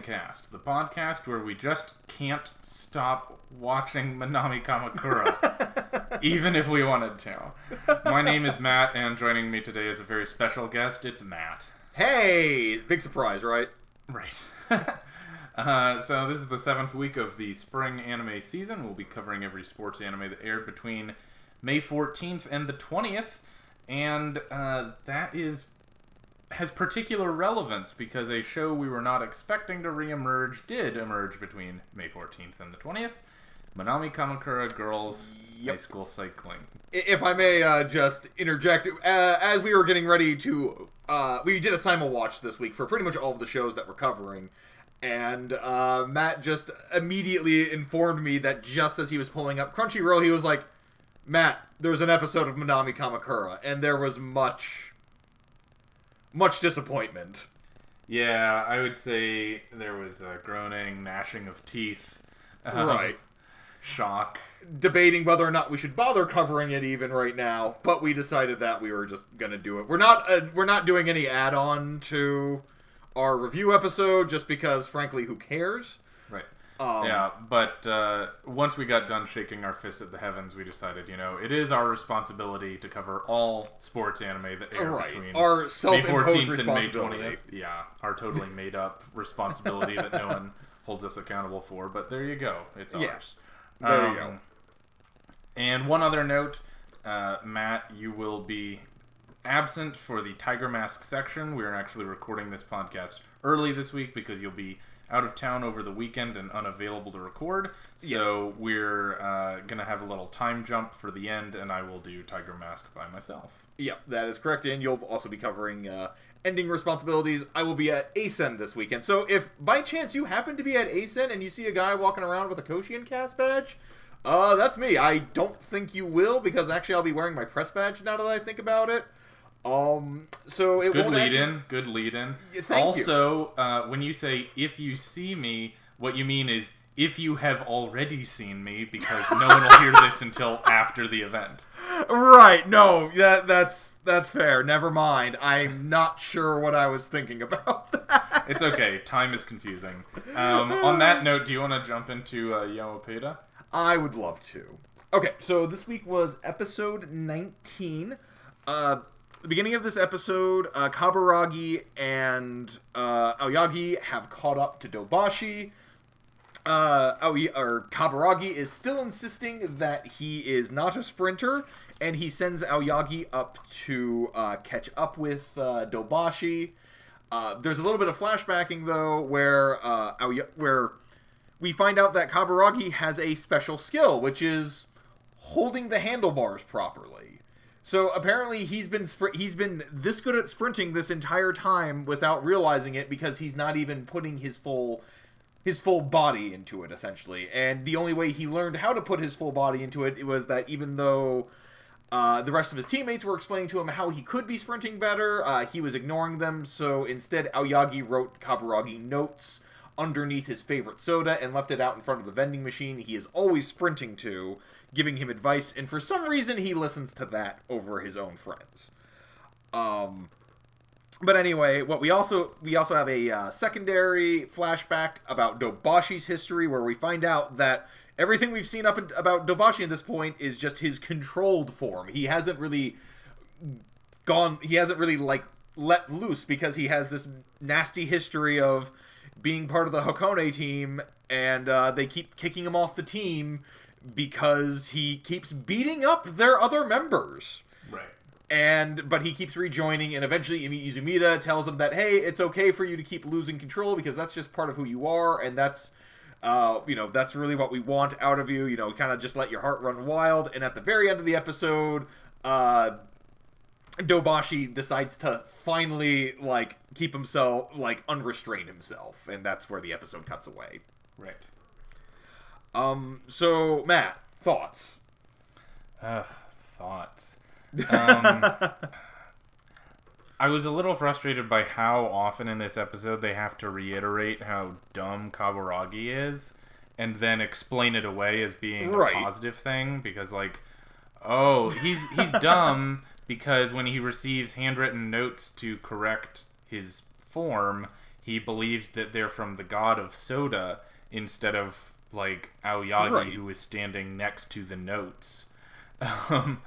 KoshienCast, the podcast where we just can't stop watching Minami Kamakura, even if we wanted to. My name is Matt, and joining me today is a very special guest. It's Matt. Hey! Big surprise, right? Right. So this is the 7th week of the spring anime season. We'll be covering every sports anime that aired between May 14th and the 20th, and that has particular relevance because a show we were not expecting to reemerge did emerge between May 14th and the 20th. Minami Kamakura Girls High School Cycling. If I may just interject, as we were getting ready to... we did a simul watch this week for pretty much all of the shows that we're covering, and Matt just immediately informed me that just as he was pulling up Crunchyroll, he was like, Matt, there's an episode of Minami Kamakura, and there was much disappointment. Yeah, I would say there was groaning, gnashing of teeth. Right. Shock. Debating whether or not we should bother covering it even right now, but we decided that we were just gonna do it. We're not doing any add-on to our review episode, just because, frankly, who cares? Right. Yeah, but once we got done shaking our fists at the heavens, we decided, it is our responsibility to cover all sports anime that air between our self-imposed May 14th responsibility. And May 20th. Yeah, our totally made-up responsibility that no one holds us accountable for, but there you go. It's ours. There you go. And one other note, Matt, you will be absent for the Tiger Mask section. We're actually recording this podcast early this week because you'll be out of town over the weekend and unavailable to record. So we're going to have a little time jump for the end, and I will do Tiger Mask by myself. Yep, that is correct, and you'll also be covering ending responsibilities. I will be at ASEN this weekend, so if by chance you happen to be at ASEN and you see a guy walking around with a KoshienCast badge, that's me. I don't think you will, because actually I'll be wearing my press badge now that I think about it. So it Good won't lead actually... in. Good lead in. Thank you. When you say if you see me, what you mean is if you have already seen me, because no one will hear this until after the event. Right. No, that's fair. Never mind. I'm not sure what I was thinking about that. It's okay. Time is confusing. On that note, do you want to jump into Yowamushi? I would love to. Okay, so this week was episode 19. The beginning of this episode, Kaburagi and Aoyagi have caught up to Dobashi. Kaburagi is still insisting that he is not a sprinter, and he sends Aoyagi up to catch up with Dobashi. There's a little bit of flashbacking, though, where we find out that Kaburagi has a special skill, which is holding the handlebars properly. So apparently he's been this good at sprinting this entire time without realizing it, because he's not even putting his full body into it, essentially. And the only way he learned how to put his full body into it was that even though the rest of his teammates were explaining to him how he could be sprinting better, he was ignoring them. So instead, Aoyagi wrote Kaburagi notes underneath his favorite soda and left it out in front of the vending machine he is always sprinting to, giving him advice, and for some reason he listens to that over his own friends. But anyway, we also have a secondary flashback about Dobashi's history, where we find out that everything we've seen about Dobashi at this point is just his controlled form. He hasn't really let loose, because he has this nasty history of being part of the Hakone team, and they keep kicking him off the team because he keeps beating up their other members. Right. But he keeps rejoining, and eventually Izumida tells him that, hey, it's okay for you to keep losing control, because that's just part of who you are, and that's really what we want out of you, kind of just let your heart run wild. And at the very end of the episode, Dobashi decides to finally, keep himself, unrestrain himself, and that's where the episode cuts away. Right. So, Matt, thoughts? Thoughts. I was a little frustrated by how often in this episode they have to reiterate how dumb Kaburagi is, and then explain it away as being a positive thing, because, he's dumb because when he receives handwritten notes to correct his form, he believes that they're from the god of soda instead of, like, Aoyagi, Right. who is standing next to the notes. And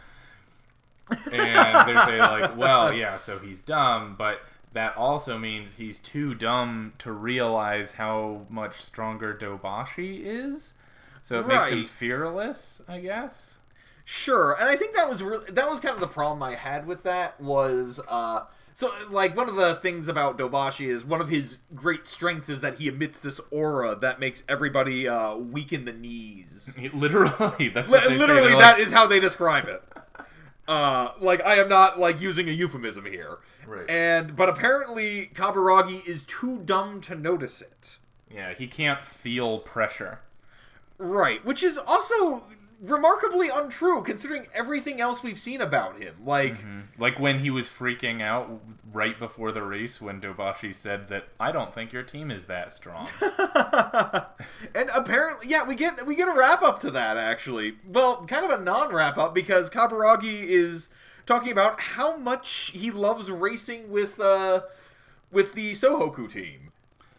they say, like, well, yeah, so he's dumb, but that also means he's too dumb to realize how much stronger Dobashi is. So it makes him Right. fearless, I guess. Sure, and I think that was kind of the problem I had with that was so like one of the things about Dobashi is one of his great strengths is that he emits this aura that makes everybody weak in the knees. Literally, that's what they Literally, say. that is how they describe it. Like I am not like using a euphemism here. Right. But apparently Kaburagi is too dumb to notice it. Yeah, he can't feel pressure. Right, which is also remarkably untrue considering everything else we've seen about him. Like, Like when he was freaking out right before the race when Dobashi said that, I don't think your team is that strong. and apparently, yeah, we get a wrap up to that actually. Well, kind of a non-wrap up because Kaburagi is talking about how much he loves racing with the Sohoku team.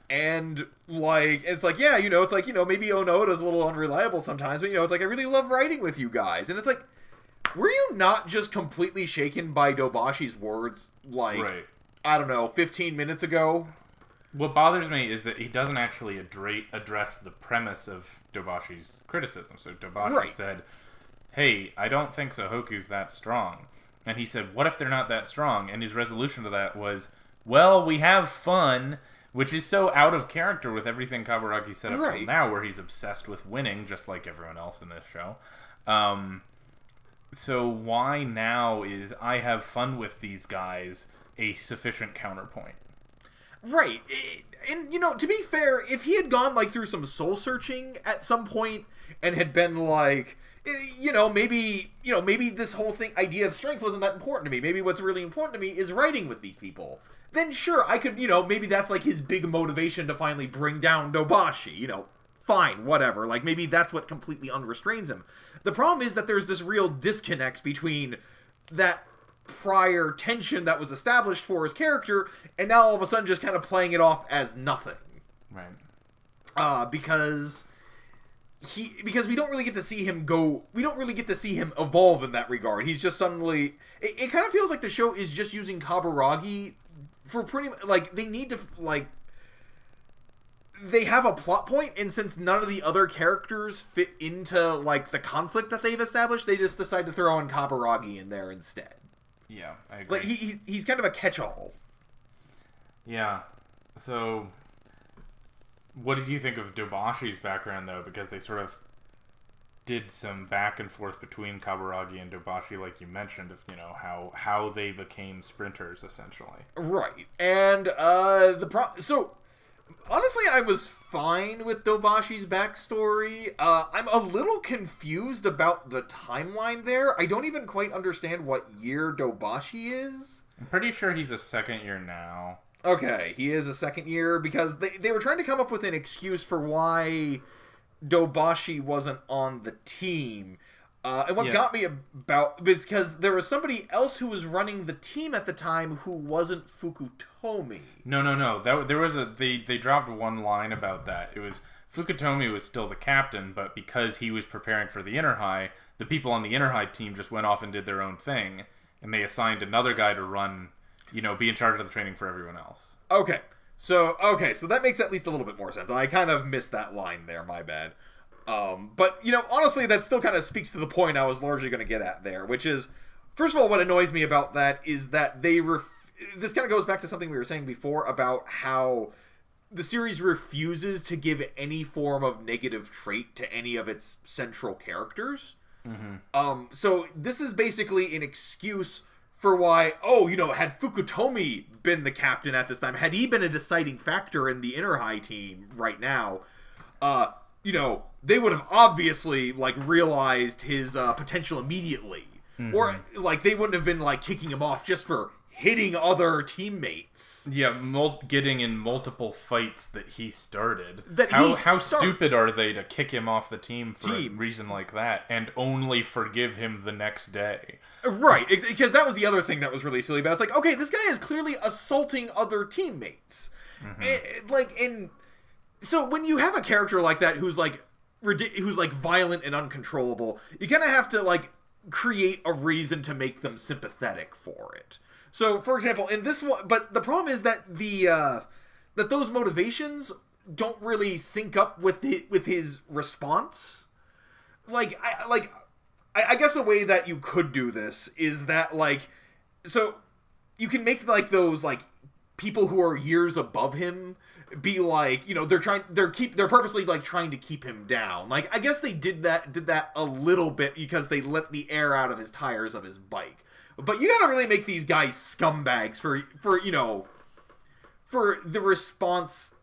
And, like, it's like, yeah, it's like, maybe Onoda's a little unreliable sometimes, but, it's like, I really love riding with you guys. And it's like, were you not just completely shaken by Dobashi's words, like, Right. I don't know, 15 minutes ago? What bothers me is that he doesn't actually address the premise of Dobashi's criticism. So Dobashi Right. said, hey, I don't think Sohoku's that strong. And he said, what if they're not that strong? And his resolution to that was, well, we have fun, which is so out of character with everything Kaburagi said up till now, where he's obsessed with winning, just like everyone else in this show. So why now is I have fun with these guys a sufficient counterpoint? Right. And, to be fair, if he had gone, like, through some soul-searching at some point and had been like, maybe this whole idea of strength wasn't that important to me. Maybe what's really important to me is writing with these people. Then sure, I could, maybe that's like his big motivation to finally bring down Dobashi, fine, whatever. Like maybe that's what completely unrestrains him. The problem is that there's this real disconnect between that prior tension that was established for his character and now all of a sudden just kind of playing it off as nothing. Right. Because we don't really get to see him evolve in that regard. He's just suddenly it kind of feels like the show is just using Kaburagi for pretty like they need to like they have a plot point, and since none of the other characters fit into like the conflict that they've established, they just decide to throw in Kaburagi in there instead. Yeah, I agree. Like he's kind of a catch-all. Yeah. So what did you think of Dobashi's background though? Because they sort of did some back and forth between Kaburagi and Dobashi, like you mentioned, of how they became sprinters essentially. Right, and so honestly, I was fine with Dobashi's backstory. I'm a little confused about the timeline there. I don't even quite understand what year Dobashi is. I'm pretty sure he's a second year now. Okay, he is a second year because they were trying to come up with an excuse for why Dobashi wasn't on the team. And what got me about because there was somebody else who was running the team at the time who wasn't Fukutomi. No. There was they dropped one line about that. It was Fukutomi was still the captain, but because he was preparing for the Inner High, the people on the Inner High team just went off and did their own thing, and they assigned another guy to run, be in charge of the training for everyone else. Okay, so that makes at least a little bit more sense. I kind of missed that line there, my bad. But, honestly, that still kind of speaks to the point I was largely going to get at there, which is, first of all, what annoys me about that is that this kind of goes back to something we were saying before about how the series refuses to give any form of negative trait to any of its central characters. Mm-hmm. So this is basically an excuse for why, had Fukutomi been the captain at this time, had he been a deciding factor in the Inner High team right now, they would have obviously, like, realized his potential immediately. Mm-hmm. Or, like, they wouldn't have been, like, kicking him off just for hitting other teammates. Yeah, getting in multiple fights that he started. How stupid are they to kick him off the team for a reason like that and only forgive him the next day? Right, because that was the other thing that was really silly about it. It's like, okay, this guy is clearly assaulting other teammates. So when you have a character like that who's like violent and uncontrollable, you kind of have to like create a reason to make them sympathetic for it. So, for example, in this one, but the problem is that that those motivations don't really sync up with his response. I guess the way that you could do this is that, like, so you can make, like, those, like, people who are years above him be like, you know, they're purposely, like, trying to keep him down. Like, I guess they did that a little bit because they let the air out of his tires of his bike. But you gotta really make these guys scumbags for you know, for the response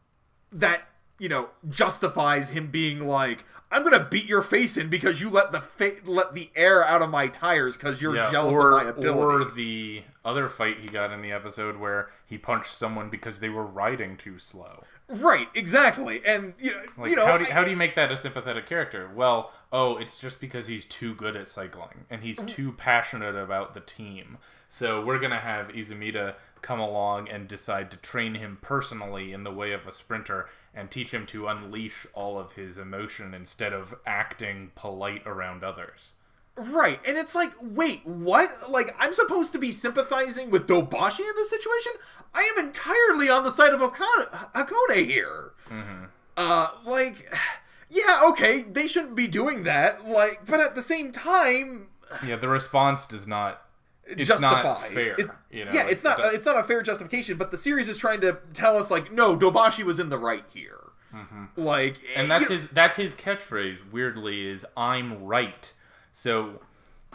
that, you know, justifies him being like, I'm gonna beat your face in because you let the air out of my tires because you're jealous of my ability. Or the other fight he got in the episode where he punched someone because they were riding too slow. Right, exactly. And how do you make that a sympathetic character? Well, it's just because he's too good at cycling and he's too passionate about the team. So we're gonna have Izumida come along and decide to train him personally in the way of a sprinter and teach him to unleash all of his emotion instead of acting polite around others. Right, and it's like, wait, what? Like, I'm supposed to be sympathizing with Dobashi in this situation? I am entirely on the side of Hakone here. Yeah, okay, they shouldn't be doing that, like, but at the same time... Yeah, the response does not... It's justify. Not fair. You know, yeah, it's not a fair justification, but the series is trying to tell us, like, no, Dobashi was in the right here. Like... And that's his catchphrase, weirdly, is, I'm right. So,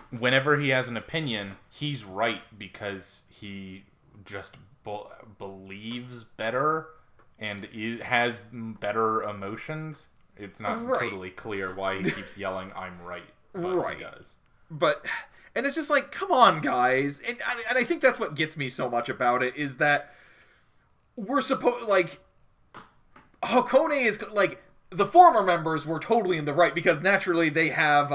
whenever he has an opinion, he's right because he just believes better and has better emotions. It's not totally clear why he keeps yelling, I'm right, but he does. But, and it's just like, come on, guys. And I think that's what gets me so much about it, is that we're supposed, like, Hakone is, like... The former members were totally in the right because naturally they have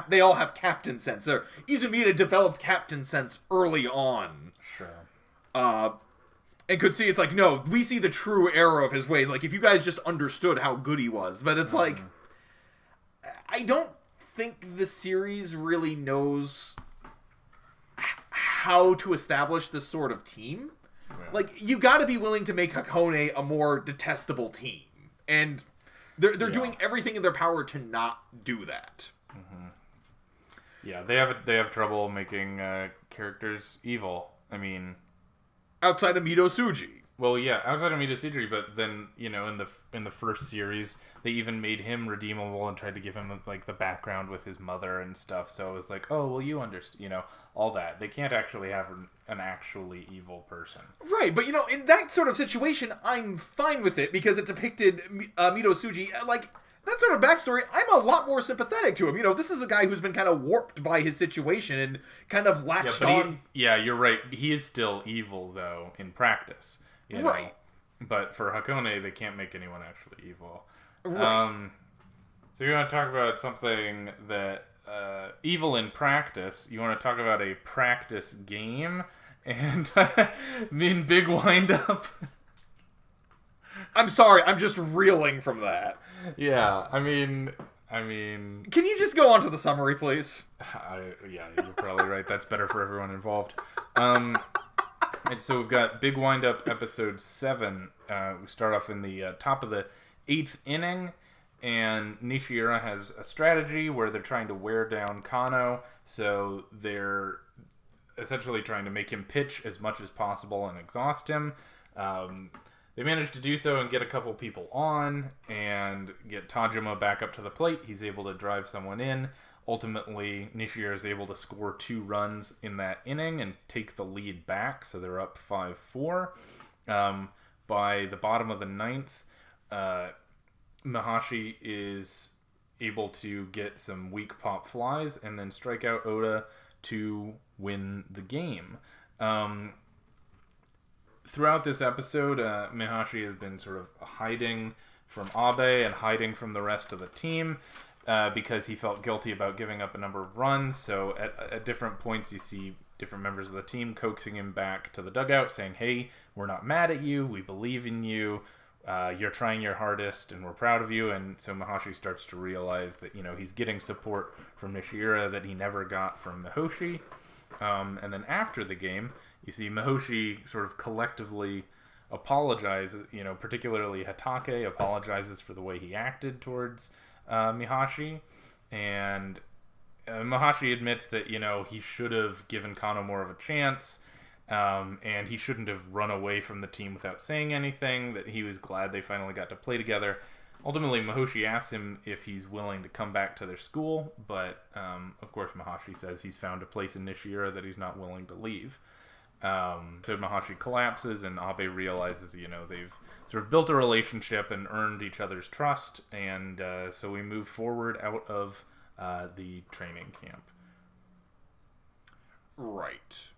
they all have captain sense. Izumida developed captain sense early on. Sure. And could see it's like, no, we see the true error of his ways. Like, if you guys just understood how good he was. But it's like, I don't think the series really knows how to establish this sort of team. Yeah. Like, you gotta be willing to make Hakone a more detestable team. And... They're doing everything in their power to not do that. Yeah, they have trouble making characters evil. I mean, outside of Mito Tsuji. Well, yeah, outside of Mito Tsuji, but then, you know, in the first series, they even made him redeemable and tried to give him like the background with his mother and stuff. So it's like, oh, well, you understand, you know, all that. They can't actually have an actually evil person. Right, but you know, in that sort of situation, I'm fine with it because it depicted Mito Tsuji like that sort of backstory. I'm a lot more sympathetic to him. You know, this is a guy who's been kind of warped by his situation and kind of latched on. You're right. He is still evil though in practice. You know? Right. But for Hakone, they can't make anyone actually evil. Right. So you want to talk about something that evil in practice. You want to talk about a practice game and in Big Wind Up. I'm sorry, I'm just reeling from that. Yeah, I mean. Can you just go on to the summary, please? Yeah, you're probably right. That's better for everyone involved. And so we've got Big Wind Up episode 7. We start off in the top of the 8th inning, and Nishiura has a strategy where they're trying to wear down Kano, so they're essentially trying to make him pitch as much as possible and exhaust him. They manage to do so and get a couple people on and get Tajima back up to the plate. He's able to drive someone in. Ultimately, Nishiura is able to score 2 runs in that inning and take the lead back, so they're up 5-4. By the bottom of the 9th, Mahashi is able to get some weak pop flies and then strike out Oda to win the game. Throughout this episode, Mahashi has been sort of hiding from Abe and hiding from the rest of the team. because he felt guilty about giving up a number of runs. So at different points, you see different members of the team coaxing him back to the dugout, saying, "Hey, we're not mad at you. We believe in you. You're trying your hardest, and we're proud of you." And so Mahashi starts to realize that he's getting support from Nishihira that he never got from Mihoshi. And then after the game, you see Mihoshi sort of collectively apologize. Particularly Hatake apologizes for the way he acted towards Mihashi, and Mahashi admits that he should have given Kano more of a chance, and he shouldn't have run away from the team without saying anything, that he was glad they finally got to play together. Ultimately, Mihoshi asks him if he's willing to come back to their school, but of course Mahashi says he's found a place in Nishihira that he's not willing to leave. So Mahashi collapses, and Abe realizes they've sort of built a relationship and earned each other's trust, and so we move forward out of the training camp. Right.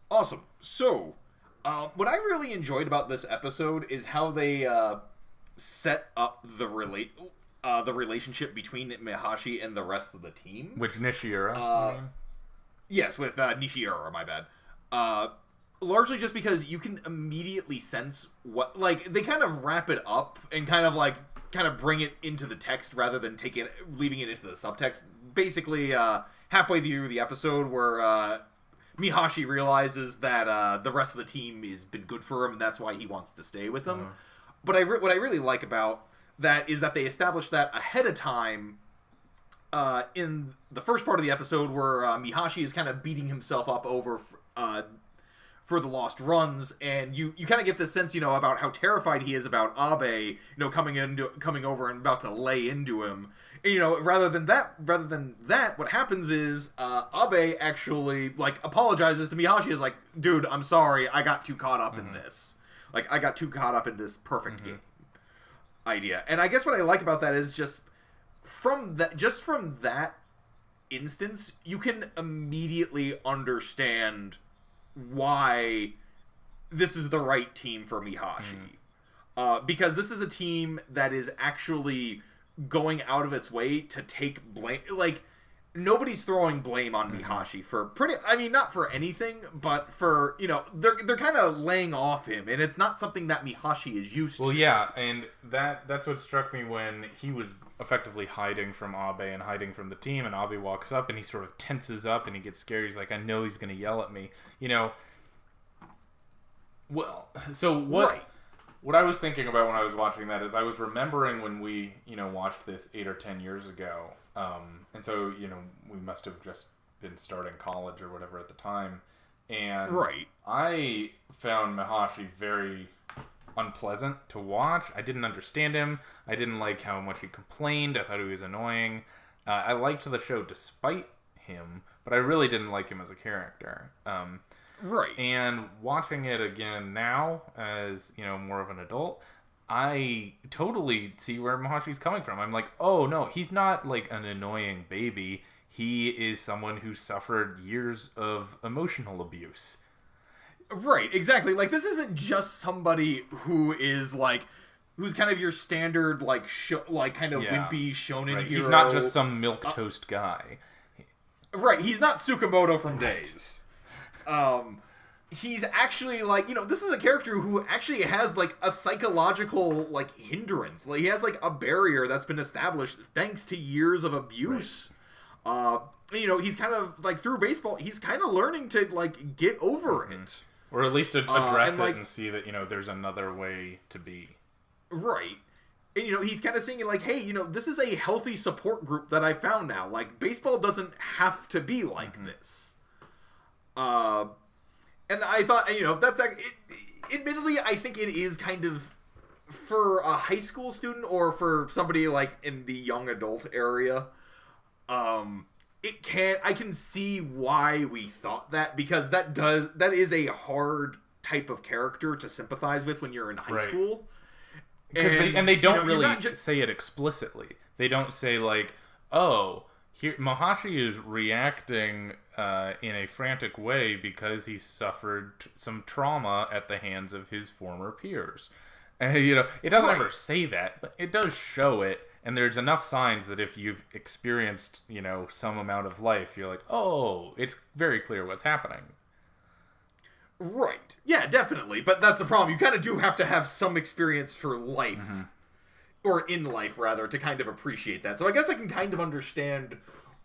Awesome. So, what I really enjoyed about this episode is how they set up the relationship between Mihashi and the rest of the team. Which Nishihira? Yes, with Nishihira, my bad. Largely just because you can immediately sense what, they kind of wrap it up and kind of bring it into the text rather than leaving it into the subtext. Basically, halfway through the episode where Mihashi realizes that the rest of the team has been good for him and that's why he wants to stay with them. But what I really like about that is that they established that ahead of time in the first part of the episode where Mihashi is kind of beating himself up over for the lost runs, and you kind of get this sense, about how terrified he is about Abe, coming over and about to lay into him. And, rather than that, what happens is Abe actually apologizes to Mihashi. Is like, dude, I'm sorry, I got too caught up in this. I got too caught up in this perfect game idea. And I guess what I like about that is just from that instance, you can immediately understand why this is the right team for Mihashi. Because this is a team that is actually going out of its way to take blame. Nobody's throwing blame on Mihashi for not for anything, but for, they're kind of laying off him, and it's not something that Mihashi is used to. Well, yeah, and that's what struck me when he was effectively hiding from Abe and hiding from the team, and Abe walks up and he sort of tenses up and he gets scared. He's like, I know he's going to yell at me. Well, so what I was thinking about when I was watching that is I was remembering when we, watched this 8 or 10 years ago. And so, we must have just been starting college or whatever at the time. And I found Mihashi very unpleasant to watch. I didn't understand him. I didn't like how much he complained. I thought he was annoying. I liked the show despite him, but I really didn't like him as a character. And watching it again now as, more of an adult, I totally see where Mahashi's coming from. I'm like, oh no, he's not an annoying baby. He is someone who suffered years of emotional abuse. Right, exactly. This isn't just somebody who is who's kind of your standard kind of wimpy shonen hero. He's not just some milquetoast guy. Right, he's not Tsukamoto from Days. He's actually this is a character who actually has a psychological hindrance. He has a barrier that's been established thanks to years of abuse. He's kind of through baseball, he's kind of learning to get over it, or at least address it and see that there's another way to be. Right. And he's kind of saying hey, this is a healthy support group that I found now. Baseball doesn't have to be like this. And I thought, that's admittedly, I think it is kind of, for a high school student or for somebody in the young adult area, I can see why we thought that, because that is a hard type of character to sympathize with when you're in high school. And they don't really say it explicitly. They don't say oh, here Mahashi is reacting in a frantic way because he suffered some trauma at the hands of his former peers. And, it doesn't ever say that, but it does show it. And there's enough signs that if you've experienced, some amount of life, you're like, oh, it's very clear what's happening. Right. Yeah, definitely. But that's the problem. You kind of do have to have some experience for life. Mm-hmm. Or in life, rather, to kind of appreciate that. So I guess I can kind of understand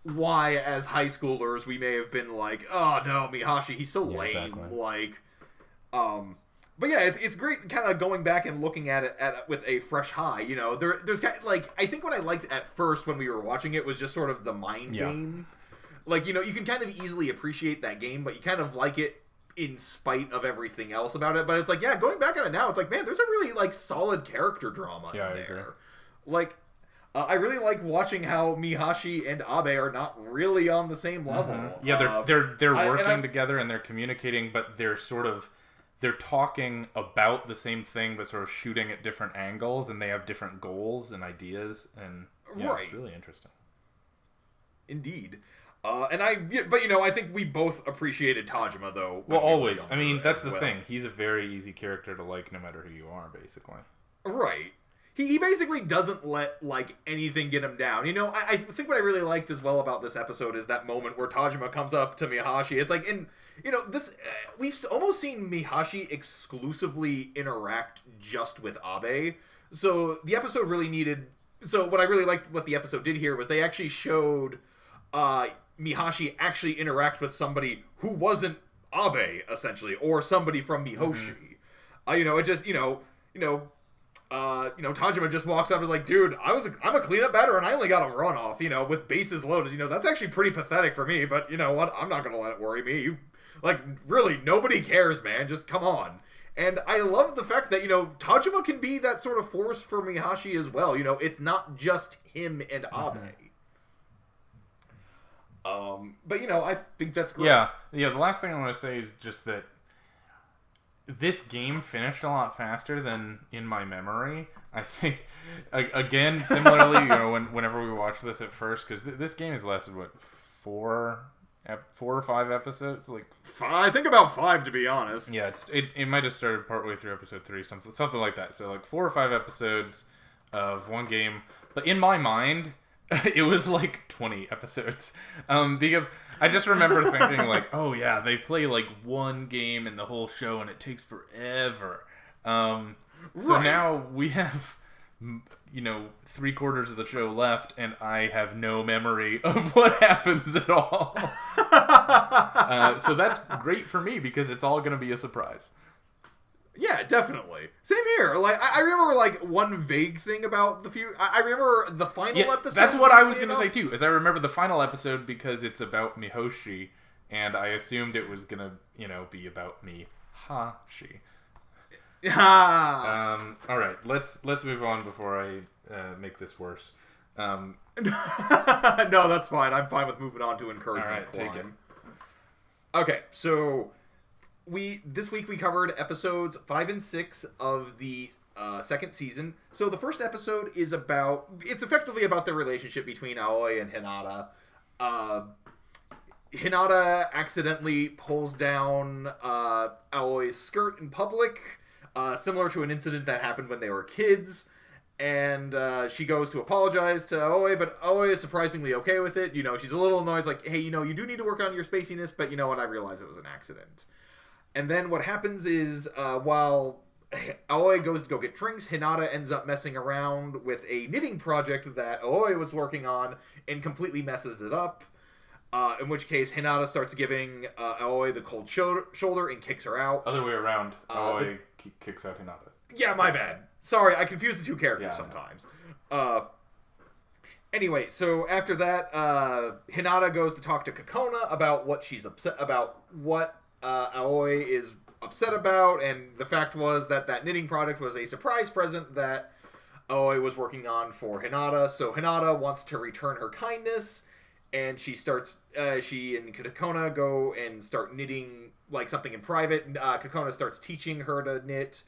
why, as high schoolers, we may have been like, oh, no, Mihashi, he's so lame. Exactly. Like, but yeah, it's great kind of going back and looking at it with a fresh eye. There's kind of, like, I think what I liked at first when we were watching it was just sort of the mind game. Like, you can kind of easily appreciate that game, but you kind of like it in spite of everything else about it. But it's like, yeah, going back on it now, it's like, man, there's a really, like, solid character drama in there. I agree. Like, I really like watching how Mihashi and Abe are not really on the same level. Mm-hmm. Yeah, they're working together and they're communicating, but they're talking about the same thing, but sort of shooting at different angles, and they have different goals and ideas, and it's really interesting. Indeed. But I think we both appreciate Tajima, though. Well, always. I mean, that's the thing. He's a very easy character to like, no matter who you are, basically. Right. He basically doesn't let, like, anything get him down. I think what I really liked as well about this episode is that moment where Tajima comes up to Mihashi. It's like, this we've almost seen Mihashi exclusively interact just with Abe. So the episode really needed... So what I really liked what the episode did here was they actually showed Mihashi actually interact with somebody who wasn't Abe, essentially, or somebody from Mihoshi. Mm-hmm. Tajima just walks up and is like, dude, I'm a cleanup batter and I only got a runoff, with bases loaded. That's actually pretty pathetic for me, but you know what? I'm not going to let it worry me. Really, nobody cares, man. Just come on. And I love the fact that, Tajima can be that sort of force for Mihashi as well. It's not just him and Abe. But, I think that's great. Yeah, the last thing I want to say is just that this game finished a lot faster than in my memory. I think, again, similarly, whenever we watched this at first, because this game has lasted, what, 4 or 5 episodes? I think about 5, to be honest. Yeah, it might have started partway through episode 3, something like that. So, 4 or 5 episodes of one game. But in my mind, it was 20 episodes. Because I just remember thinking oh yeah, they play one game in the whole show and it takes forever. So now we have 3/4 of the show left and I have no memory of what happens at all. So that's great for me because it's all going to be a surprise. Yeah, definitely. Same here. I remember one vague thing about the few. I remember the final episode. That's what I was going to say too. Is I remember the final episode because it's about Mihoshi, and I assumed it was going to be about Mihashi. All right, let's move on before I make this worse. No, that's fine. I'm fine with moving on to encouragement. All right, take it. Okay, so. This week we covered episodes 5 and 6 of the second season. So the first episode is it's effectively about the relationship between Aoi and Hinata. Hinata accidentally pulls down Aoi's skirt in public, similar to an incident that happened when they were kids. And she goes to apologize to Aoi, but Aoi is surprisingly okay with it. She's a little annoyed, like, hey, you do need to work on your spaciness, but you know what, I realize it was an accident. And then what happens is, while Aoi goes to go get drinks, Hinata ends up messing around with a knitting project that Aoi was working on and completely messes it up. In which case, Hinata starts giving Aoi the cold shoulder and kicks her out. Other way around, Aoi kicks out Hinata. Yeah, my bad. Sorry, I confuse the two characters sometimes. Anyway, so after that, Hinata goes to talk to Kokona about what she's upset about, what Aoi is upset about, and the fact was that knitting product was a surprise present that Aoi was working on for Hinata. So Hinata wants to return her kindness, and she and Kokona go and start knitting something in private. Kokona starts teaching her to knit,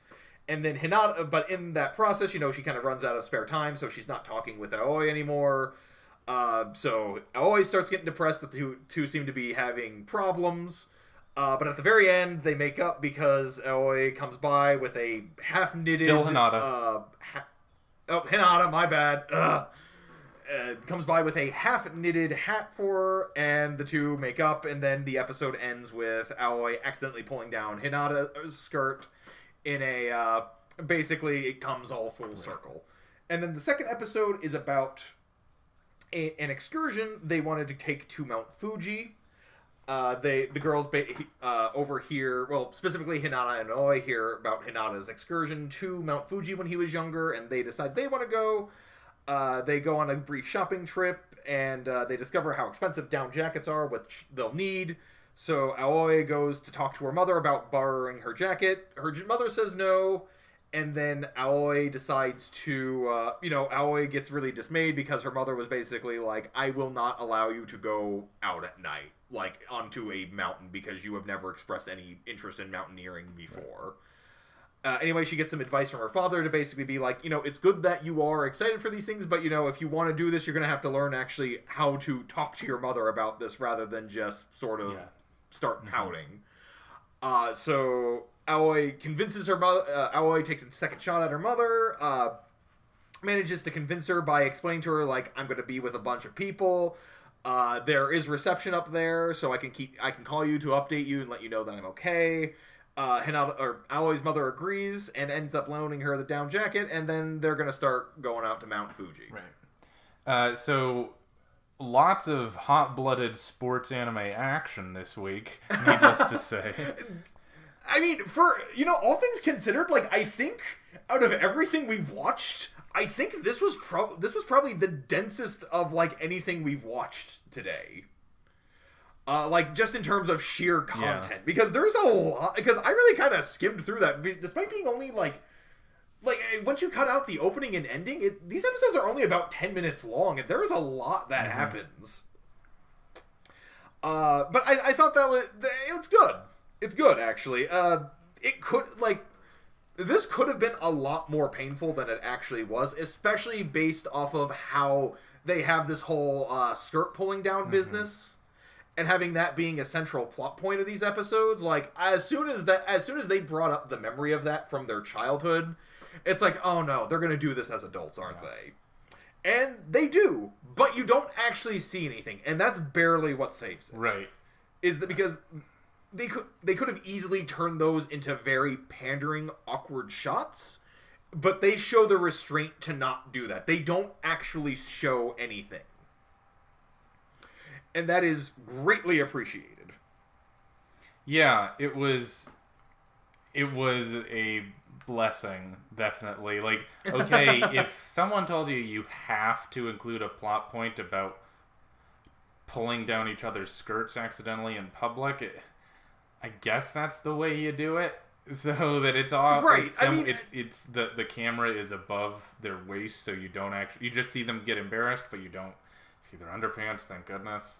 and then Hinata, but in that process, she kind of runs out of spare time, so she's not talking with Aoi anymore. So Aoi starts getting depressed that the two seem to be having problems. But at the very end, they make up because Aoi comes by with a half-knitted... Still Hinata. Oh, Hinata, my bad. Ugh. Comes by with a half-knitted hat for her, and the two make up, and then the episode ends with Aoi accidentally pulling down Hinata's skirt in a... basically, it comes all full circle. And then the second episode is about an excursion they wanted to take to Mount Fuji. The girls overhear, well, specifically Hinata and Aoi hear about Hinata's excursion to Mount Fuji when he was younger, and they decide they want to go. They go on a brief shopping trip, and they discover how expensive down jackets are, which they'll need. So Aoi goes to talk to her mother about borrowing her jacket. Her mother says no, and then Aoi decides to, Aoi gets really dismayed because her mother was basically like, I will not allow you to go out at night, like, onto a mountain, because you have never expressed any interest in mountaineering before. Anyway, she gets some advice from her father to basically be like, it's good that you are excited for these things, but, if you want to do this, you're going to have to learn actually how to talk to your mother about this rather than just sort of start pouting. So Aoi convinces her mother, Aoi takes a second shot at her mother, manages to convince her by explaining to her, like, I'm going to be with a bunch of people. There is reception up there, so I can call you to update you and let you know that I'm okay. Aoi's mother agrees and ends up loaning her the down jacket, and then they're going to start going out to Mount Fuji. Right. So, lots of hot-blooded sports anime action this week, needless to say. I mean, for, all things considered, like, I think out of everything we've watched, I think this was probably the densest of, like, anything we've watched today. Like, just in terms of sheer content. Because there's a lot... Because I really kind of skimmed through that. Despite being only, like... once you cut out the opening and ending, these episodes are only about 10 minutes long, and there's a lot that happens. But I thought it was good. It's good, actually. It could, this could have been a lot more painful than it actually was, especially based off of how they have this whole skirt pulling down business. And having that being a central plot point of these episodes, like, as soon as they brought up the memory of that from their childhood, it's like, oh no, they're gonna do this as adults, aren't they? And they do, but you don't actually see anything, and that's barely what saves it. Right. Is that because they could have easily turned those into very pandering, awkward shots, but they show the restraint to not do that. They don't actually show anything. And that is greatly appreciated. Yeah, it was a blessing, definitely. Like, okay, if someone told you have to include a plot point about pulling down each other's skirts accidentally in public, I guess that's the way you do it. So that it's all right. It's the camera is above their waist, so you don't actually, you just see them get embarrassed, but you don't see their underpants. Thank goodness.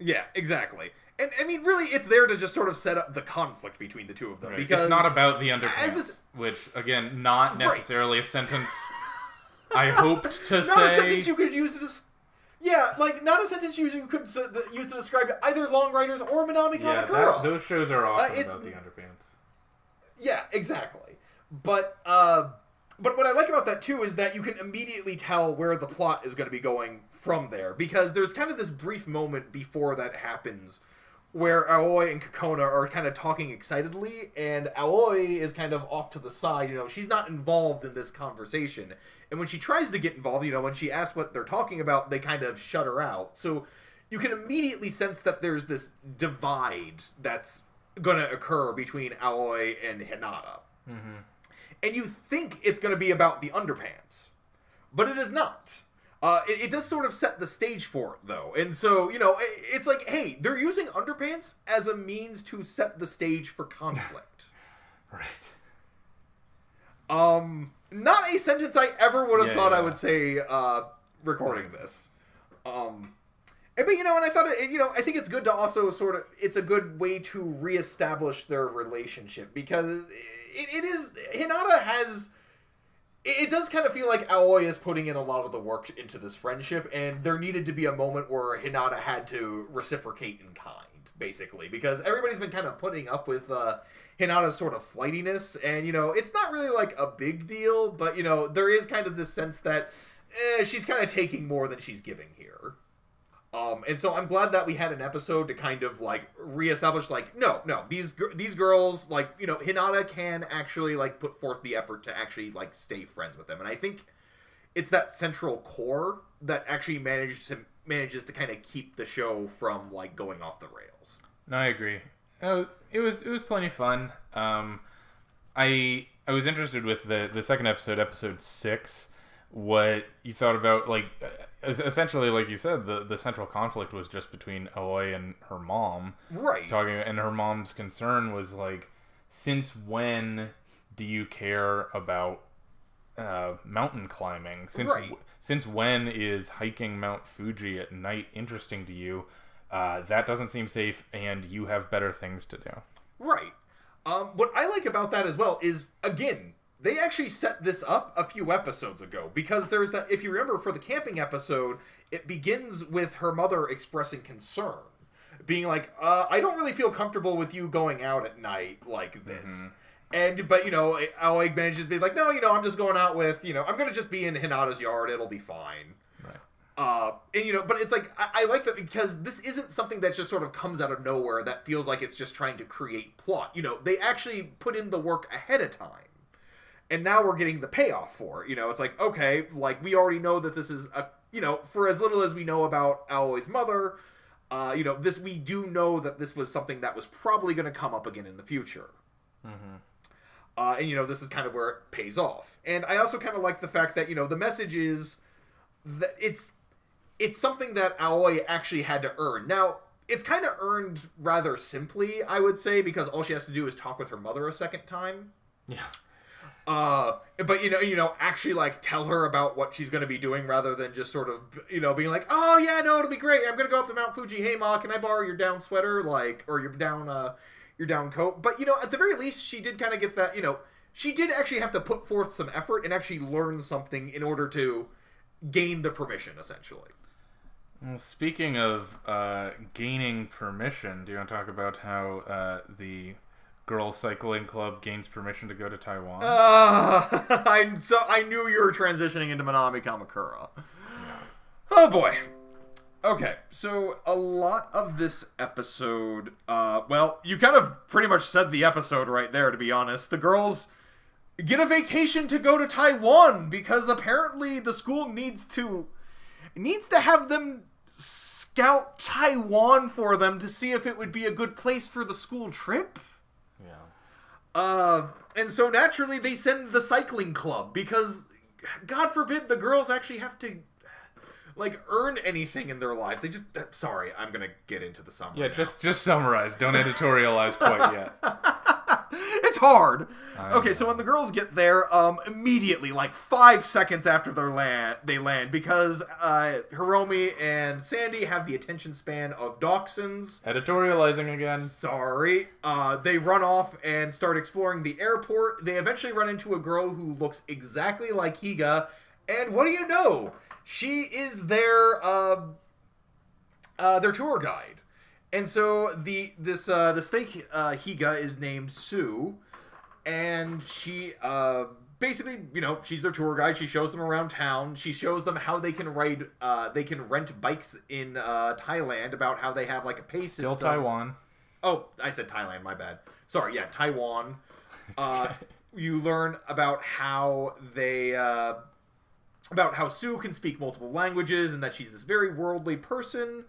Yeah, exactly. And, I mean, really, it's there to just sort of set up the conflict between the two of them. Right. Because it's not about the underpants, which, again, not necessarily a sentence I hoped to say. Not a sentence you could use to not a sentence you could use to describe either Long Riders or Minami Kamakura. Those shows are often about the underpants. Yeah, exactly. But what I like about that, too, is that you can immediately tell where the plot is going to be going from there. Because there's kind of this brief moment before that happens where Aoi and Kokona are kind of talking excitedly, and Aoi is kind of off to the side. She's not involved in this conversation. And when she tries to get involved, when she asks what they're talking about, they kind of shut her out. So you can immediately sense that there's this divide that's going to occur between Aoi and Hinata. Mm-hmm. And you think it's going to be about the underpants. But it is not. It does sort of set the stage for it, though. And so, it's like, hey, they're using underpants as a means to set the stage for conflict. Right. Not a sentence I ever would have thought I would say recording this. But, and I thought, I think it's good to also it's a good way to reestablish their relationship. Because it is, Hinata has... It does kind of feel like Aoi is putting in a lot of the work into this friendship, and there needed to be a moment where Hinata had to reciprocate in kind. basically, because everybody's been kind of putting up with Hinata's sort of flightiness, and, you know, it's not really, like, a big deal, but, you know, there is kind of this sense that she's kind of taking more than she's giving here. And so I'm glad that we had an episode to kind of, like, reestablish, like, no, these girls, like, you know, Hinata can actually, like, put forth the effort to actually, like, stay friends with them. And I think it's that central core that actually manages to kind of keep the show from, like, going off the rails. No, I agree. It was plenty fun. I was interested with the second episode 6, what you thought about, like, essentially, like you said, the central conflict was just between Aoi and her mom. Right. And her mom's concern was, like, since when do you care about mountain climbing? Since when is hiking Mount Fuji at night interesting to you? That doesn't seem safe, and you have better things to do. Right. What I like about that as well is, again, they actually set this up a few episodes ago, because there's that, if you remember, for the camping episode, it begins with her mother expressing concern, being like, I don't really feel comfortable with you going out at night like this. Mm-hmm. But, you know, Aoi manages to be like, no, you know, I'm just going out with, you know, I'm going to just be in Hinata's yard, it'll be fine. Right. And, you know, but it's like, I like that because this isn't something that just sort of comes out of nowhere that feels like it's just trying to create plot. You know, they actually put in the work ahead of time. And now we're getting the payoff for it. You know, it's like, okay, like, we already know that this is you know, for as little as we know about Aoi's mother, you know, we do know that this was something that was probably going to come up again in the future. Mm-hmm. And, you know, this is kind of where it pays off. And I also kind of like the fact that, you know, the message is that it's something that Aoi actually had to earn. Now, it's kind of earned rather simply, I would say, because all she has to do is talk with her mother a second time. Yeah. But you know, actually, like, tell her about what she's going to be doing rather than just sort of, you know, being like, oh yeah, no, it'll be great. I'm going to go up to Mount Fuji. Hey, Ma, can I borrow your down sweater? Like, or your down coat? But, you know, at the very least, she did kind of get that, you know, she did actually have to put forth some effort and actually learn something in order to gain the permission, essentially. Well, speaking of gaining permission, do you want to talk about how the Girls Cycling Club gains permission to go to Taiwan? I knew you were transitioning into Minami Kamakura. Yeah. Oh boy. Okay, so a lot of this episode, well, you kind of pretty much said the episode right there, to be honest. The girls get a vacation to go to Taiwan because apparently the school needs to have them scout Taiwan for them to see if it would be a good place for the school trip. And so naturally they send the cycling club because, God forbid, the girls actually have to, like, earn anything in their lives. They just, sorry, I'm gonna get into the summary. Yeah, just summarize. Don't editorialize quite yet. It's hard. Okay, so when the girls get there, immediately, like 5 seconds after they land, because Hiromi and Sandy have the attention span of dachshunds. Editorializing again. Sorry. They run off and start exploring the airport. They eventually run into a girl who looks exactly like Higa, and what do you know? She is their tour guide. And so this fake Higa is named Sue, and she basically, you know, she's their tour guide. She shows them around town. She shows them how they can rent bikes in Thailand, about how they have, like, a pay system. Still Taiwan. Oh, I said Thailand, my bad. Sorry, yeah, Taiwan. Okay. You learn about how Sue can speak multiple languages and that she's this very worldly person.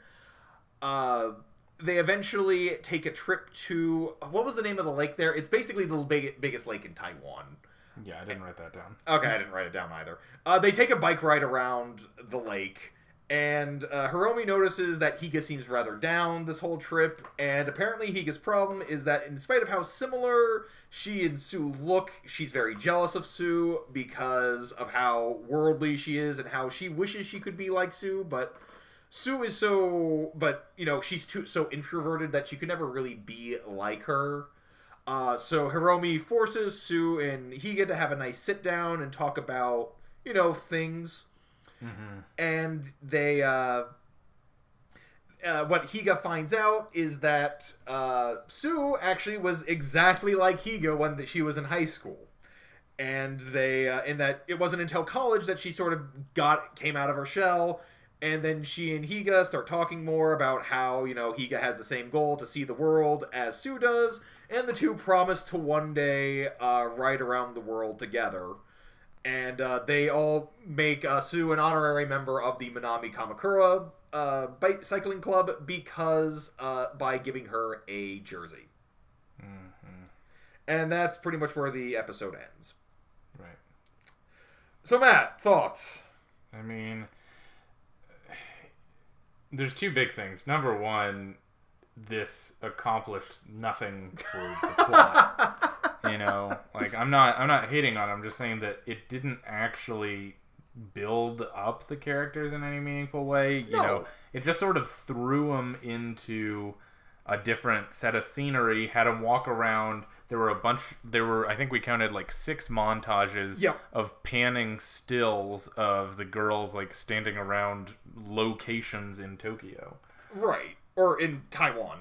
They eventually take a trip to, what was the name of the lake there? It's basically the biggest lake in Taiwan. Yeah, I didn't write that down. Okay, I didn't write it down either. They take a bike ride around the lake, and Hiromi notices that Higa seems rather down this whole trip, and apparently Higa's problem is that in spite of how similar she and Sue look, she's very jealous of Sue because of how worldly she is and how she wishes she could be like Sue, but Sue is she's so introverted that she could never really be like her. So Hiromi forces Sue and Higa to have a nice sit down and talk about, you know, things. Mm-hmm. And they, what Higa finds out is that Sue actually was exactly like Higa when she was in high school. And in that it wasn't until college that she sort of came out of her shell, and then she and Higa start talking more about how, Higa has the same goal to see the world as Sue does, and the two promise to one day ride around the world together. And they all make Sue an honorary member of the Minami Kamakura cycling club because by giving her a jersey. Mm-hmm. And that's pretty much where the episode ends. Right. So, Matt, thoughts? I mean, there's two big things. Number one, this accomplished nothing for the plot. I'm not hating on it. I'm just saying that it didn't actually build up the characters in any meaningful way. It just sort of threw them into a different set of scenery, had them walk around. There were I think we counted like 6 montages of panning stills of the girls like standing around locations in Tokyo. Right. Or in Taiwan.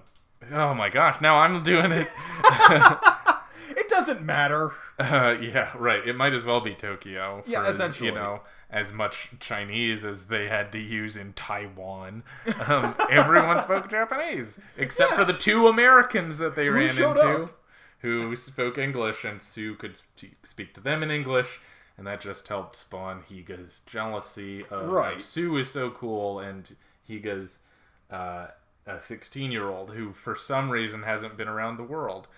Oh my gosh, now I'm doing it. It doesn't matter. Yeah, right. It might as well be Tokyo. Yeah, essentially. As much Chinese as they had to use in Taiwan. Everyone spoke Japanese, except for the 2 Americans that they ran into, who spoke English, and Sue could speak to them in English, and that just helped spawn Higa's jealousy of Sue is so cool, and Higa's a 16-year-old who, for some reason, hasn't been around the world.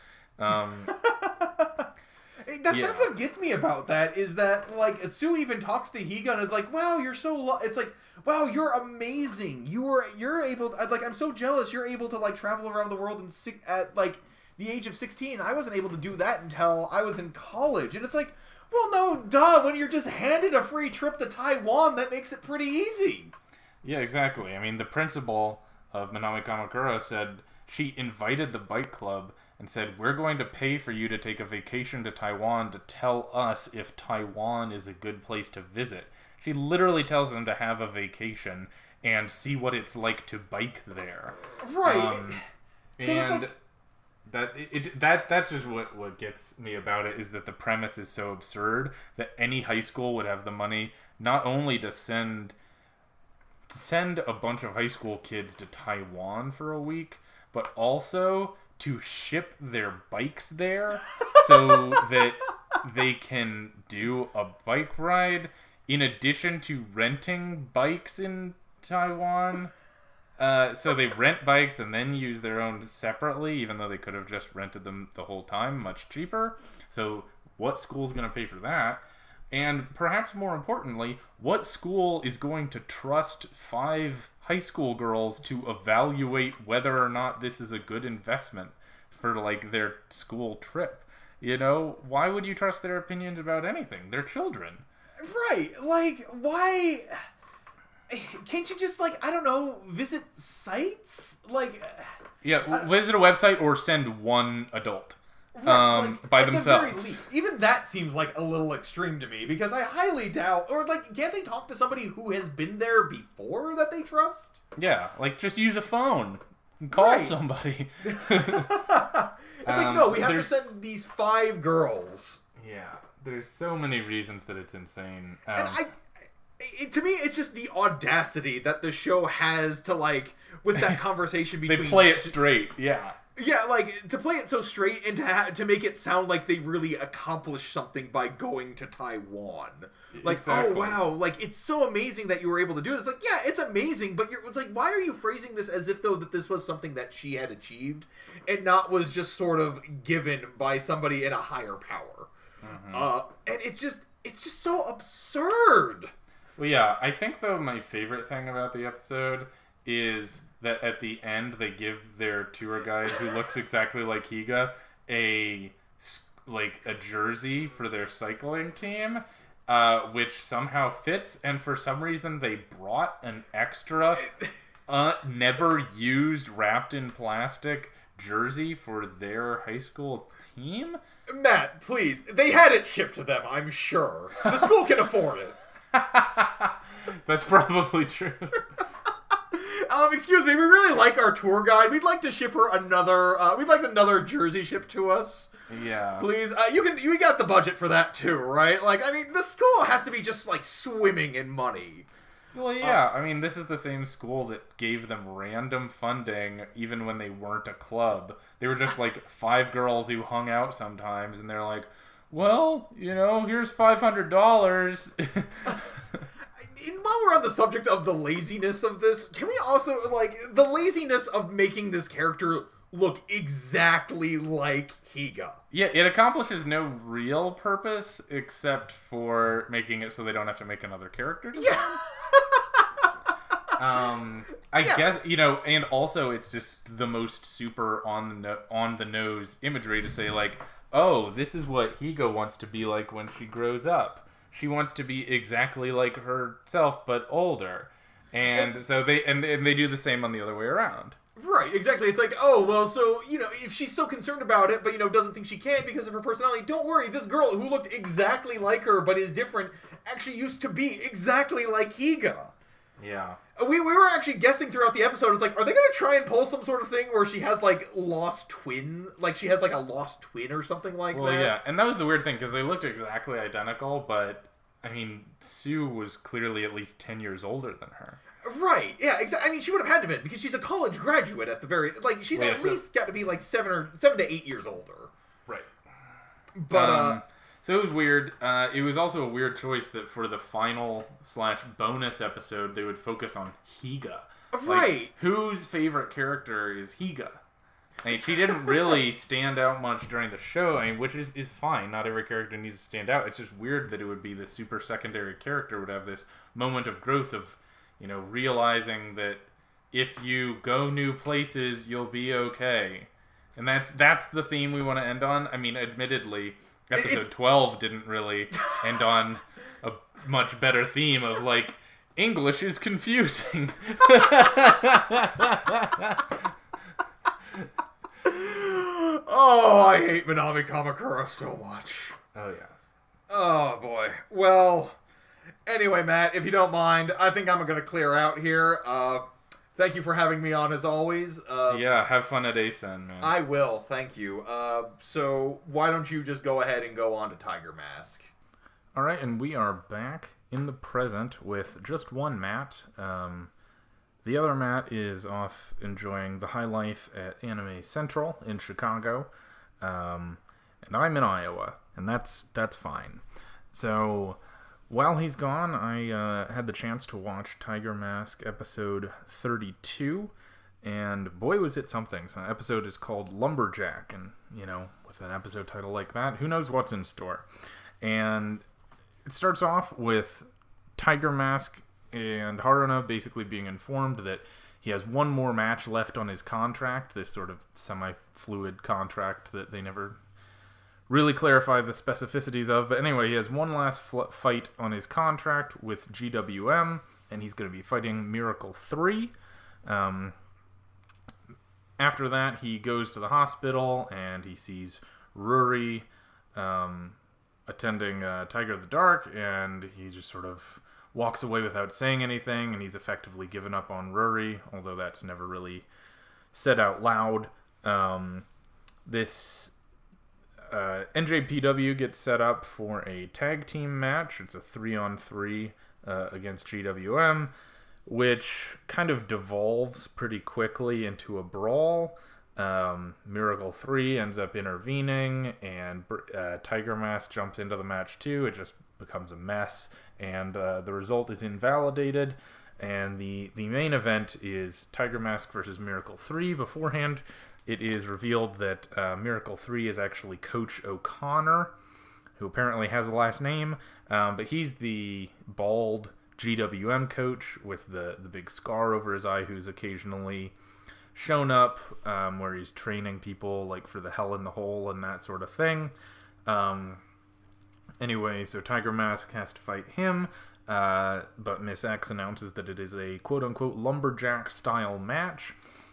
That's what gets me about that, is that, like, Sue even talks to Higa and is like, wow, you're so... It's like, wow, you're amazing. You're able to... Like, I'm so jealous you're able to, like, travel around the world at, like, the age of 16. I wasn't able to do that until I was in college. And it's like, well, no, duh. When you're just handed a free trip to Taiwan, that makes it pretty easy. Yeah, exactly. I mean, the principal of Minami Kamakura said she invited the bike club and said, we're going to pay for you to take a vacation to Taiwan to tell us if Taiwan is a good place to visit. She literally tells them to have a vacation and see what it's like to bike there. Right. And that's just what gets me about it, is that the premise is so absurd that any high school would have the money not only to send a bunch of high school kids to Taiwan for a week, but also to ship their bikes there so that they can do a bike ride in addition to renting bikes in Taiwan. So they rent bikes and then use their own separately, even though they could have just rented them the whole time, much cheaper. So what school's going to pay for that? And perhaps more importantly, what school is going to trust 5 high school girls to evaluate whether or not this is a good investment for, like, their school trip? Why would you trust their opinions about anything? They're children. Right. Like, why... Can't you just, like, I don't know, visit sites? Like... Yeah, visit a website or send one adult. Right, by at themselves. The very least. Even that seems like a little extreme to me, because I highly doubt, or like, can't they talk to somebody who has been there before that they trust? Yeah, like, just use a phone and call somebody. It's like, no, we have to send these 5 girls. Yeah, there's so many reasons that it's insane. And to me, it's just the audacity that the show has to, like, with that conversation between... They play it straight, yeah. Yeah, like, to play it so straight and to make it sound like they really accomplished something by going to Taiwan. Like, exactly. Oh, wow, like, it's so amazing that you were able to do this. It's like, yeah, it's amazing, but it's like, why are you phrasing this as if, though, that this was something that she had achieved and not was just sort of given by somebody in a higher power? Mm-hmm. And it's just so absurd. Well, yeah, I think, though, my favorite thing about the episode is that at the end they give their tour guide, who looks exactly like Higa, a jersey for their cycling team, which somehow fits, and for some reason they brought an extra never used, wrapped in plastic jersey for their high school team. Matt, please, they had it shipped to them, I'm sure. The school can afford it. That's probably true. Excuse me, we really like our tour guide. We'd like to ship her another, we'd like another jersey shipped to us. Yeah. Please, you got the budget for that too, right? Like, I mean, the school has to be just, like, swimming in money. Well, yeah, I mean, this is the same school that gave them random funding even when they weren't a club. They were just, like, 5 girls who hung out sometimes, and they're like, well, here's $500. And while we're on the subject of the laziness of this, can we also, like, the laziness of making this character look exactly like Higa? Yeah, it accomplishes no real purpose except for making it so they don't have to make another character design. Yeah. I guess, and also it's just the most super on the nose imagery to say, like, oh, this is what Higa wants to be like when she grows up. She wants to be exactly like herself, but older. And so they do the same on the other way around. Right, exactly. It's like, oh, well, so, if she's so concerned about it, but, doesn't think she can because of her personality, don't worry, this girl who looked exactly like her, but is different, actually used to be exactly like Higa. Yeah. We were actually guessing throughout the episode, it's like, are they going to try and pull some sort of thing where she has, like, lost twin? Like, she has, like, a lost twin or something like that? Well, yeah, and that was the weird thing, because they looked exactly identical, but, I mean, Sue was clearly at least 10 years older than her. Right, yeah, exactly. I mean, she would have had to be, because she's a college graduate at the very... Like, she's at least got to be, like, 7 to 8 years older. Right. But, So it was weird. It was also a weird choice that for the final / bonus episode, they would focus on Higa. Right. Like, whose favorite character is Higa? I mean, she didn't really stand out much during the show, I mean, which is fine. Not every character needs to stand out. It's just weird that it would be the super secondary character would have this moment of growth of, realizing that if you go new places, you'll be okay. And that's the theme we want to end on. I mean, admittedly... Episode 12 didn't really end on a much better theme of, like, English is confusing. Oh, I hate Minami Kamakura so much. Oh, yeah. Oh, boy. Well, anyway, Matt, if you don't mind, I think I'm going to clear out here. Thank you for having me on, as always. Yeah, have fun at ASEN, man. I will, thank you. So why don't you just go ahead and go on to Tiger Mask? All right, and we are back in the present with just one Matt. The other Matt is off enjoying the high life at Anime Central in Chicago, and I'm in Iowa, and that's fine. So... while he's gone, I had the chance to watch Tiger Mask episode 32, and boy was it something. So the episode is called Lumberjack, and, with an episode title like that, who knows what's in store. And it starts off with Tiger Mask and Haruna basically being informed that he has one more match left on his contract, this sort of semi-fluid contract that they never... really clarify the specificities of, but anyway, he has one last fight on his contract with GWM, and he's going to be fighting Miracle 3. After that, he goes to the hospital, and he sees Ruri attending Tiger of the Dark, and he just sort of walks away without saying anything, and he's effectively given up on Ruri, although that's never really said out loud. NJPW gets set up for a tag team match. It's a 3-on-3 against GWM, which kind of devolves pretty quickly into a brawl. Miracle 3 ends up intervening, and Tiger Mask jumps into the match too. It just becomes a mess, and the result is invalidated. And the main event is Tiger Mask versus Miracle 3. Beforehand, it is revealed that Miracle 3 is actually Coach O'Connor, who apparently has a last name, but he's the bald GWM coach with the big scar over his eye who's occasionally shown up where he's training people like for the Hell in the Hole and that sort of thing. Anyway, so Tiger Mask has to fight him, but Miss X announces that it is a quote-unquote lumberjack-style match,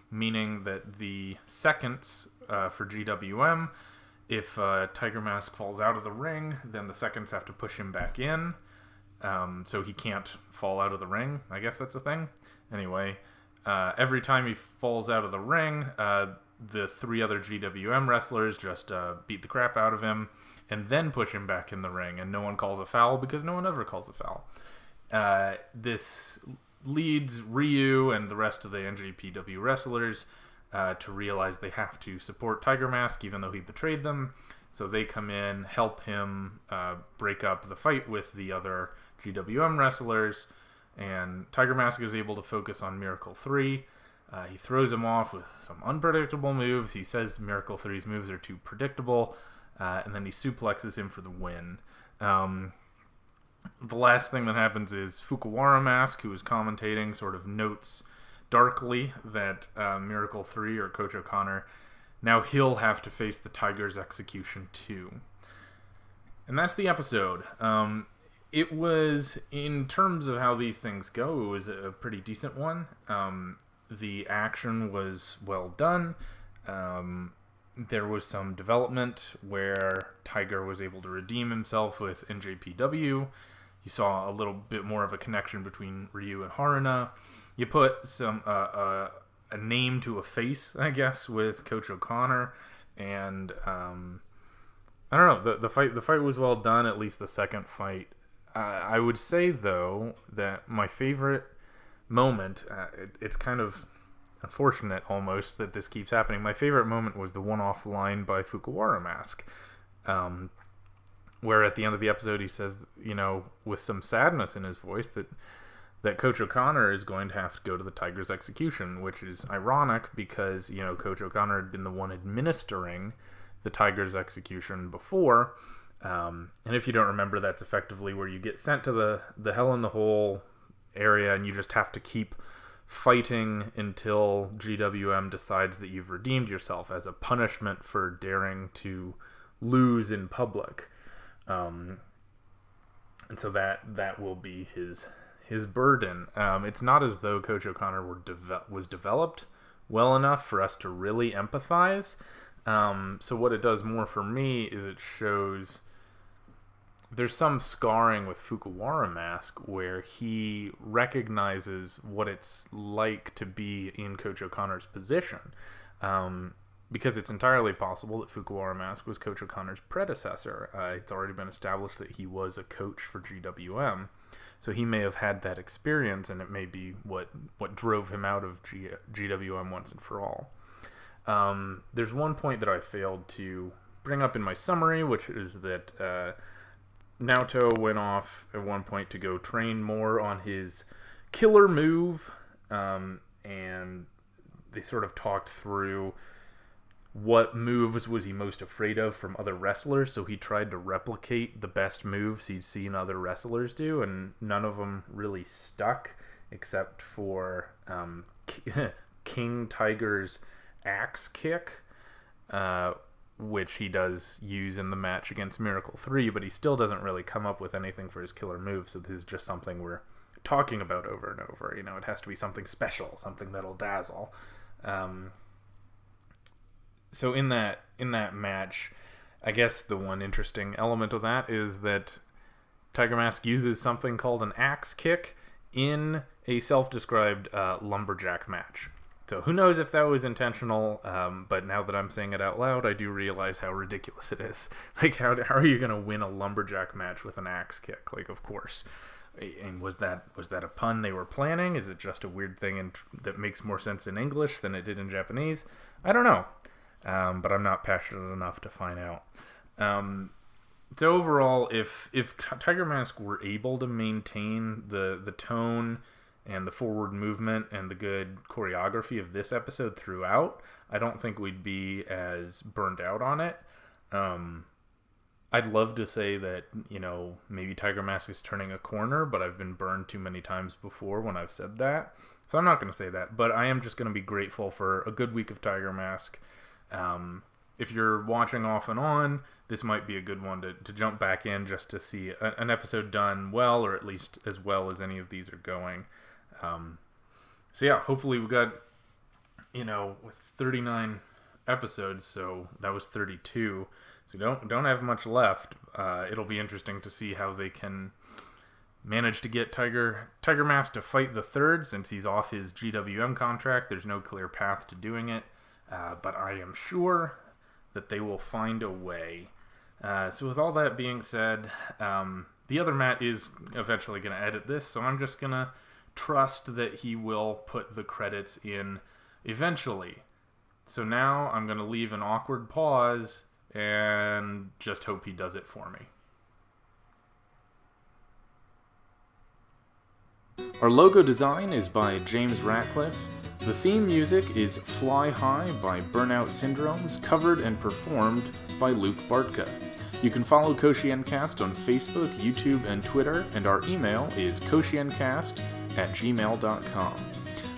meaning that the seconds for GWM, if Tiger Mask falls out of the ring, then the seconds have to push him back in, so he can't fall out of the ring. I guess that's a thing. Anyway, Every time he falls out of the ring, the 3 other GWM wrestlers just beat the crap out of him and then push him back in the ring, and no one calls a foul because no one ever calls a foul. This leads Ryu and the rest of the NJPW wrestlers to realize they have to support Tiger Mask even though he betrayed them. So they come in, help him break up the fight with the other GWM wrestlers, and Tiger Mask is able to focus on Miracle 3. He throws him off with some unpredictable moves. He says Miracle 3's moves are too predictable, and then he suplexes him for the win. The last thing that happens is Fukuwara Mask, who is commentating, sort of notes darkly that Miracle 3, or Coach O'Connor, now he'll have to face the Tiger's execution too. And that's the episode. It was, in terms of how these things go, it was a pretty decent one. The action was well done. There was some development where Tiger was able to redeem himself with NJPW. You saw a little bit more of a connection between Ryu and Haruna. You put some a name to a face, I guess, with Coach O'Connor, and I don't know. The fight was well done. At least the second fight. I would say though that my favorite moment, it's kind of unfortunate almost that this keeps happening. My favorite moment was the one-off line by Fukuwara Mask, where at the end of the episode he says, with some sadness in his voice, that Coach O'Connor is going to have to go to the Tiger's execution, which is ironic because, Coach O'Connor had been the one administering the Tiger's execution before. And if you don't remember, that's effectively where you get sent to the Hell in the Hole area and you just have to keep fighting until GWM decides that you've redeemed yourself as a punishment for daring to lose in public. And so that will be his burden. It's not as though Coach O'Connor was developed well enough for us to really empathize. So what it does more for me is it shows there's some scarring with Fukuwara Mask where he recognizes what it's like to be in Coach O'Connor's position. Because it's entirely possible that Fukuwara Mask was Coach O'Connor's predecessor. It's already been established that he was a coach for GWM. So he may have had that experience, and it may be what drove him out of GWM once and for all. There's one point that I failed to bring up in my summary, which is that Naoto went off at one point to go train more on his killer move, and they sort of talked through what moves was he most afraid of from other wrestlers, so he tried to replicate the best moves he'd seen other wrestlers do, and none of them really stuck, except for King Tiger's axe kick, which he does use in the match against Miracle 3, but he still doesn't really come up with anything for his killer move, so this is just something we're talking about over and over. It has to be something special, something that'll dazzle. So in that match, I guess the one interesting element of that is that Tiger Mask uses something called an axe kick in a self-described lumberjack match. So who knows if that was intentional, but now that I'm saying it out loud, I do realize how ridiculous it is. Like, how are you going to win a lumberjack match with an axe kick? Like, of course. And was that a pun they were planning? Is it just a weird thing that makes more sense in English than it did in Japanese? I don't know, but I'm not passionate enough to find out. So overall, if Tiger Mask were able to maintain the tone and the forward movement and the good choreography of this episode throughout, I don't think we'd be as burned out on it. I'd love to say that, maybe Tiger Mask is turning a corner, but I've been burned too many times before when I've said that. So I'm not going to say that, but I am just going to be grateful for a good week of Tiger Mask. If you're watching off and on, this might be a good one to jump back in just to see an episode done well, or at least as well as any of these are going. So yeah, hopefully we got, with 39 episodes, so that was 32. So don't have much left. It'll be interesting to see how they can managed to get Tiger Mask to fight the third since he's off his GWM contract. There's no clear path to doing it, but I am sure that they will find a way. So with all that being said, the other Matt is eventually going to edit this, so I'm just going to trust that he will put the credits in eventually. So now I'm going to leave an awkward pause and just hope he does it for me. Our logo design is by James Ratcliffe. The theme music is Fly High by Burnout Syndromes, covered and performed by Luke Bartka. You can follow KoshienCast on Facebook, YouTube, and Twitter, and our email is koshienCast@gmail.com.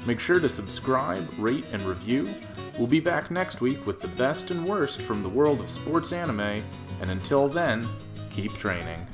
Make sure to subscribe, rate, and review. We'll be back next week with the best and worst from the world of sports anime, and until then, keep training.